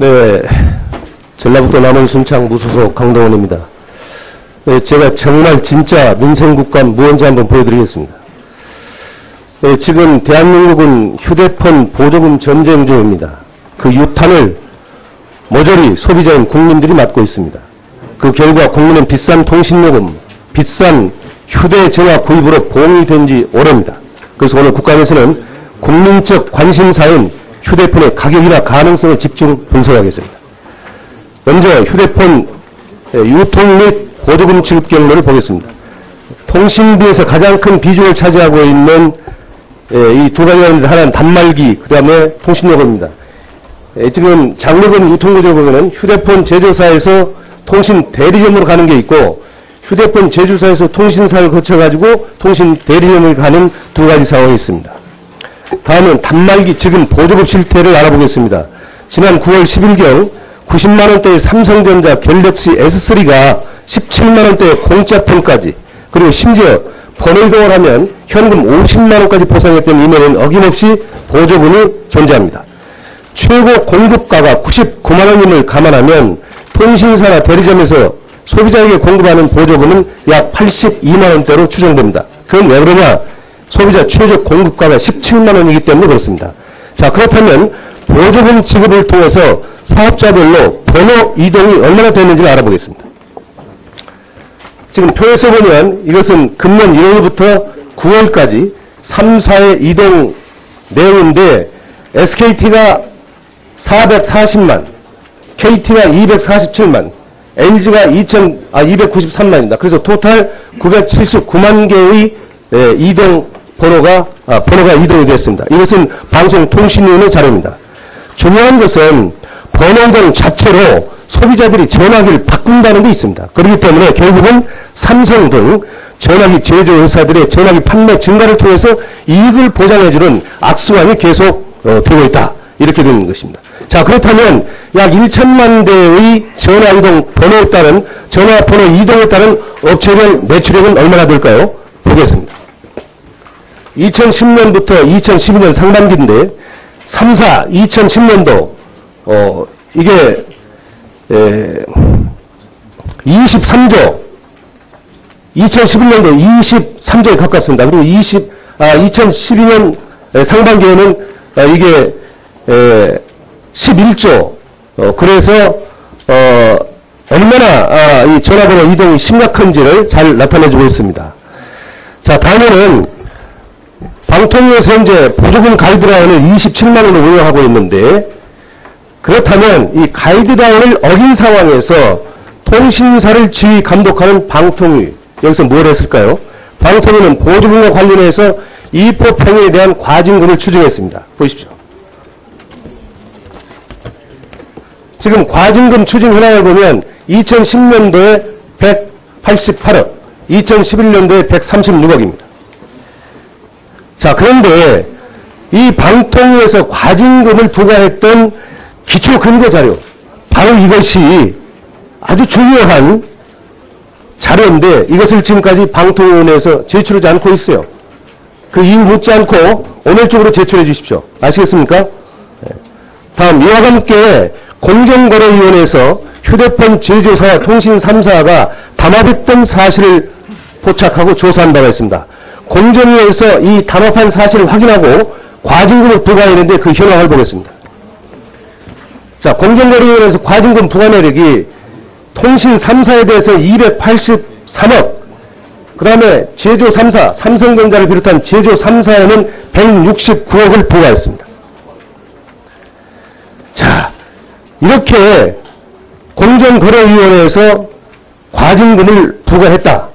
네, 전라북도 남원순창 무소속 강동원입니다. 네, 제가 정말 진짜 민생국감 무언지 한번 보여드리겠습니다. 네, 지금 대한민국은 휴대폰 보조금 전쟁 중입니다. 그 유탄을 모조리 소비자인 국민들이 맡고 있습니다. 그 결과 국민은 비싼 통신요금, 비싼 휴대전화 구입으로 봉이 된 지 오래입니다. 그래서 오늘 국감에서는 국민적 관심사인 휴대폰의 가격이나 가능성을 집중 분석하겠습니다. 먼저 휴대폰 유통 및 보조금 지급 경로를 보겠습니다. 통신비에서 가장 큰 비중을 차지하고 있는 이 두 가지를 하나는 단말기, 그 다음에 통신요금입니다. 지금 장르금 유통구조 보면은 휴대폰 제조사에서 통신 대리점으로 가는 게 있고, 휴대폰 제조사에서 통신사를 거쳐가지고 통신 대리점을 가는 두 가지 상황이 있습니다. 다음은 단말기 지금 보조금 실태를 알아보겠습니다. 지난 9월 10일경 90만원대의 삼성전자 갤럭시 S3가 17만원대의 공짜폰까지, 그리고 심지어 번호 이동을 하면 현금 50만원까지 보상했던 이면에는 어김없이 보조금이 존재합니다. 최고 공급가가 99만원임을 감안하면 통신사나 대리점에서 소비자에게 공급하는 보조금은 약 82만원대로 추정됩니다. 그건 왜 그러냐? 소비자 최저 공급가가 17만원이기 때문에 그렇습니다. 자, 그렇다면 보조금 지급을 통해서 사업자별로 번호 이동이 얼마나 됐는지를 알아보겠습니다. 지금 표에서 보면 이것은 금년 1월부터 9월까지 3사의 이동 내용인데, SKT가 440만, KT가 247만, LG가 293만입니다. 그래서 토탈 979만 개의 이동 번호가 이동이 됐습니다. 이것은 방송통신위원회 자료입니다. 중요한 것은 번호 이동 자체로 소비자들이 전화기를 바꾼다는 게 있습니다. 그렇기 때문에 결국은 삼성 등 전화기 제조회사들의 전화기 판매 증가를 통해서 이익을 보장해주는 악순환이 계속 되고 있다. 이렇게 되는 것입니다. 자, 그렇다면 약 1천만 대의 전화 이동 번호에 따른 전화 번호 이동에 따른 업체별 매출액은 얼마나 될까요? 보겠습니다. 2010년부터 2012년 상반기인데 3사 2010년도 이게 23조, 2011년도 23조에 가깝습니다. 그리고 2012년 상반기에는 이게 11조. 그래서 얼마나 이 전화번호 이동이 심각한지를 잘 나타내주고 있습니다. 자, 다음에는 방통위에서 현재 보조금 가이드라인을 27만 원을 운영하고 있는데, 그렇다면 이 가이드라인을 어긴 상황에서 통신사를 지휘 감독하는 방통위, 여기서 뭘 했을까요? 방통위는 보조금과 관련해서 입법 행위에 대한 과징금을 추징했습니다. 보십시오. 지금 과징금 추징 현황을 보면 2010년도에 188억, 2011년도에 136억입니다. 자, 그런데 이 방통위에서 과징금을 부과했던 기초 근거 자료, 바로 이것이 아주 중요한 자료인데 이것을 지금까지 방통위원회에서 제출하지 않고 있어요. 그 이유 묻지 않고 오늘 쪽으로 제출해 주십시오. 아시겠습니까? 다음, 이와 함께 공정거래위원회에서 휴대폰 제조사와 통신 3사가 담합했던 사실을 포착하고 조사한 바가 있습니다. 공정위에서 이 담합한 사실을 확인하고 과징금을 부과했는데 그 현황을 보겠습니다. 자, 공정거래위원회에서 과징금 부과 내역이 통신 3사에 대해서 283억, 그 다음에 제조 3사, 삼성전자를 비롯한 제조 3사에는 169억을 부과했습니다. 자, 이렇게 공정거래위원회에서 과징금을 부과했다.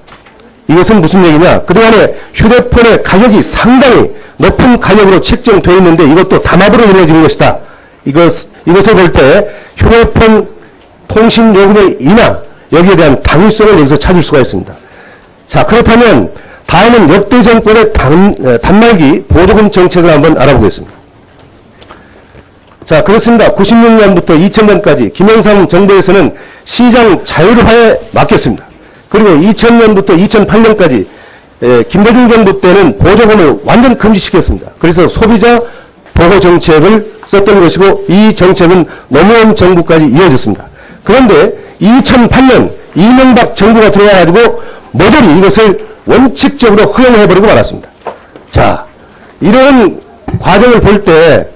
이것은 무슨 얘기냐? 그동안에 휴대폰의 가격이 상당히 높은 가격으로 책정되어 있는데 이것도 담합으로 이루어진 것이다. 이것을 볼 때 휴대폰 통신요금의 인하, 여기에 대한 당위성을 여기서 찾을 수가 있습니다. 자, 그렇다면 다음은 역대 정권의 단말기 보조금 정책을 한번 알아보겠습니다. 자, 그렇습니다. 96년부터 2000년까지 김영삼 정부에서는 시장 자율화에 맡겼습니다. 그리고 2000년부터 2008년까지 김대중 정부 때는 보조금을 완전 금지시켰습니다. 그래서 소비자 보호 정책을 썼던 것이고 이 정책은 노무현 정부까지 이어졌습니다. 그런데 2008년 이명박 정부가 들어와가지고 모조리 이것을 원칙적으로 허용해버리고 말았습니다. 자, 이런 과정을 볼 때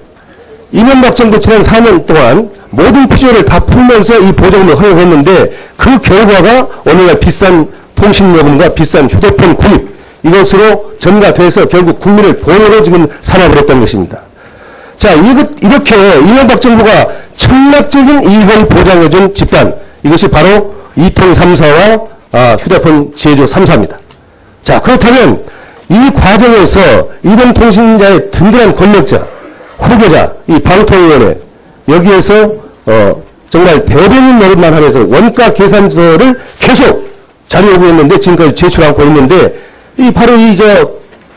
이명박 정부 지난 4년 동안 모든 필요를 다 풀면서 이 보조금을 허용했는데 그 결과가 오늘날 비싼 통신요금과 비싼 휴대폰 구입 이것으로 전가돼서 결국 국민을 보호로 지금 삼아버렸던 것입니다. 자, 이렇게 이명박 정부가 천막적인 이익을 보장해준 집단 이것이 바로 이통 3사와 휴대폰 제조 3사입니다. 자, 그렇다면 이 과정에서 이번 통신자의 든든한 권력자, 후계자, 이 방통위원회 여기에서 정말 대변인 노릇만 하면서 원가 계산서를 계속 자료 요구했는데 지금까지 제출 않고 있는데 바로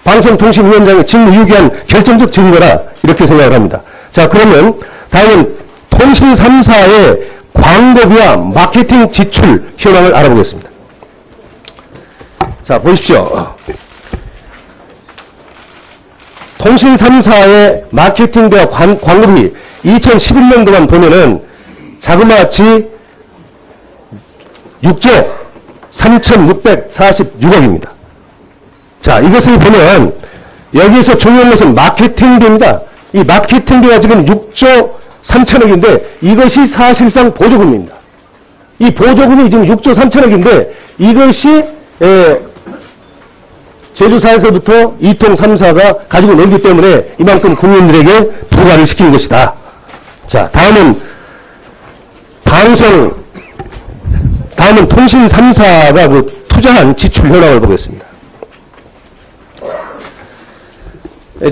방송통신위원장의 직무 유기한 결정적 증거라 이렇게 생각을 합니다. 자, 그러면 다음은 통신 3사의 광고비와 마케팅 지출 현황을 알아보겠습니다. 자, 보십시오. 통신 3사의 마케팅비와 광고비 2011년도만 보면은 자그마치 6조 3,646억입니다. 자, 이것을 보면 여기에서 중요한 것은 마케팅비입니다. 이 마케팅비가 지금 6조 3천억인데 이것이 사실상 보조금입니다. 이 보조금이 지금 6조 3천억인데 이것이 제조사에서부터 이통 3사가 가지고 놀기 때문에 이만큼 국민들에게 부과를 시킨 것이다. 자, 다음은 통신 3사가 그 투자한 지출 현황을 보겠습니다.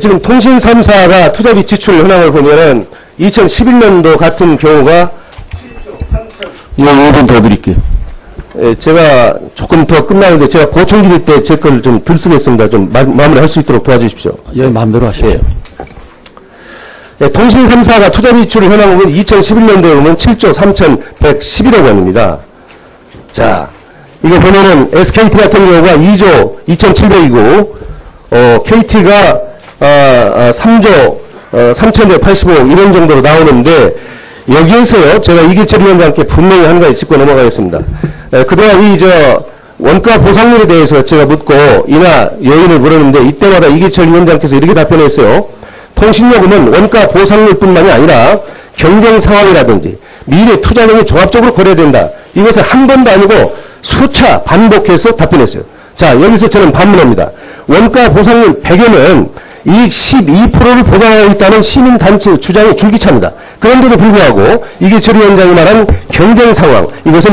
지금 통신 3사가 투자비 지출 현황을 보면은 2011년도 같은 경우가 5분 더 드릴게요. 제가 조금 더 끝나는데 제가 고총 드릴 때 제 걸 좀 덜 쓰겠습니다. 좀 마무리할 수 있도록 도와주십시오. 예, 마음대로 하세요. 통신 3사가 투자비 지출 현황을 보면 2011년도에 보면 7조 3,111억 원입니다. 자, 이거 보면은 SKT 같은 경우가 2조 2,700이고, KT가 3조 3,185억 이런 정도로 나오는데 여기에서요 제가 이기철 위원장께 분명히 한 가지 짚고 넘어가겠습니다. 그동안 원가 보상률에 대해서 제가 묻고 이나 요인을 물었는데 이때마다 이기철 위원장께서 이렇게 답변했어요. 통신요금은 원가 보상률뿐만이 아니라 경쟁 상황이라든지 미래 투자 등이 종합적으로 고려된다. 이것을 한 번도 아니고 수차 반복해서 답변했어요. 자, 여기서 저는 반문합니다. 원가 보상률 100에는 이익 12%를 보장하고 있다는 시민단체 주장이 줄기차입니다. 그런데도 불구하고 이기철 위원장이 말한 경쟁 상황, 이것은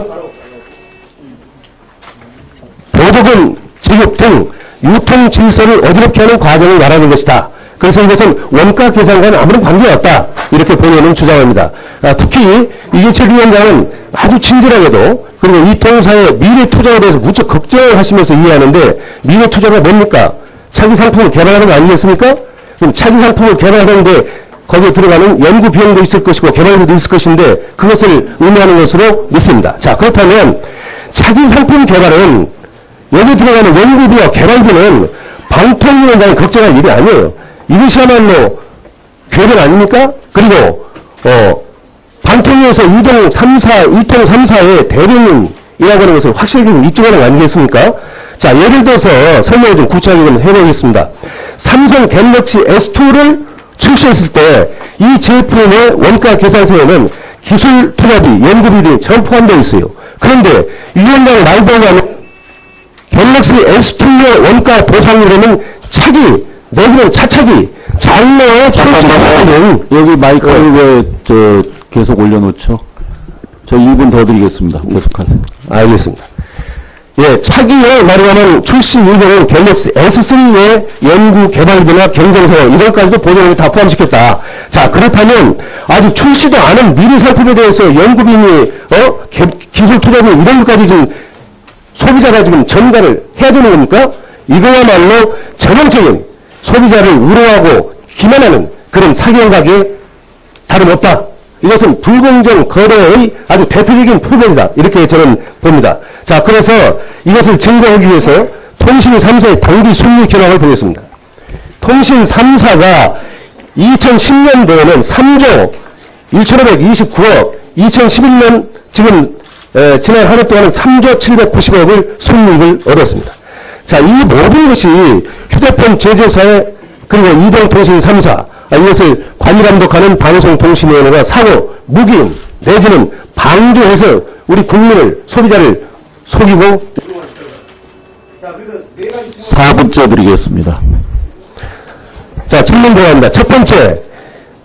보조금 지급 등 유통 질서를 어지럽게 하는 과정을 말하는 것이다. 그래서 이것은 원가 계산과는 아무런 관계가 없다. 이렇게 본인은 주장합니다. 특히 이기철 위원장은 아주 친절하게도 그리고 이 통사의 미래 투자에 대해서 무척 걱정을 하시면서 이해하는데 미래 투자가 뭡니까? 차기 상품을 개발하는 거 아니겠습니까? 그럼 차기 상품을 개발하는데 거기에 들어가는 연구 비용도 있을 것이고 개발비도 있을 것인데 그것을 의미하는 것으로 믿습니다. 자, 그렇다면 차기 상품 개발은 여기 들어가는 연구비와 개발비는 방통위원장이 걱정할 일이 아니에요. 이것이야말로 괴변 아닙니까? 그리고 방통위에서 이통 3사의 대변인이라고 하는 것을 확실하게 입증하는 거 아니겠습니까? 자, 예를 들어서 설명을 좀 구체하게 좀 해보겠습니다. 삼성 갤럭시 S2를 출시했을 때 이 제품의 원가 계산서에는 기술 투자비, 연구비 등이 전 포함되어 있어요. 그런데 이 위원장의 말대로 하면 갤럭시 S2의 원가 보상률에는 차기, 내기는 차차기, 장래의 출시는 여기 마이크를 계속 올려놓죠. 저 1분 더 드리겠습니다. 계속하세요. 알겠습니다. 예, 차기에 말하자면 출시 예정은 갤럭시 S3의 연구 개발비나 경쟁 상황 이런 것까지도 보조금을 다 포함시켰다. 자, 그렇다면 아직 출시도 않은 미래 상품에 대해서 연구비니 기술 투자비 이런 것까지 지금 소비자가 지금 전가를 해야 되는 겁니까? 이거야말로 전형적인 소비자를 우려하고 기만하는 그런 사기 행각에 다름없다. 이것은 불공정 거래의 아주 대표적인 표본이다. 이렇게 저는 봅니다. 자, 그래서 이것을 증거하기 위해서 통신 3사의 단기 순위 현황을 보겠습니다. 통신 3사가 2010년도에는 3조 1,529억, 2011년 지금 지난 한 해 동안은 3조 790억을 순이익을 얻었습니다. 자, 이 모든 것이 휴대폰 제조사의 그리고 이동통신 3사 이것을 관리감독하는 방송통신위원회가 사고 무기임 내지는 방조해서 우리 국민을 소비자를 속이고 4분째 드리겠습니다. 자, 질문 들어갑니다. 첫 번째,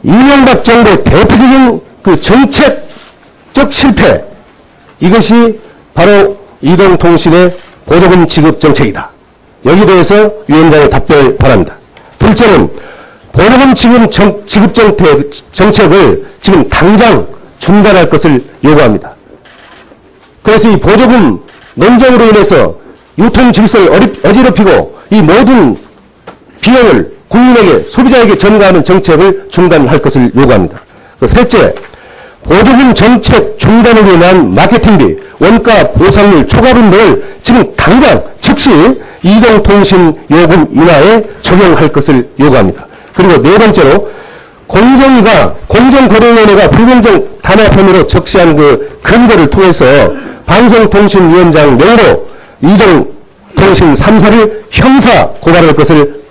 이명박 정부의 대표적인 그 정책적 실패, 이것이 바로 이동통신의 보조금 지급 정책이다. 여기에 대해서 위원장의 답변을 바랍니다. 둘째는 보조금 지급 정책을 지금 당장 중단할 것을 요구합니다. 그래서 이 보조금 논쟁으로 인해서 유통 질서를 어지럽히고 이 모든 비용을 국민에게, 소비자에게 전가하는 정책을 중단할 것을 요구합니다. 셋째, 보조금 정책 중단으로 인한 마케팅비, 원가 보상률 초과분 등을 지금 당장 즉시 이동통신 요금 인하에 적용할 것을 요구합니다. 그리고 네 번째로 공정거래위원회가 불공정 단합 혐의로 적시한 그 근거를 통해서 방송통신위원장 명의로 이동통신 3사를 형사 고발할 것을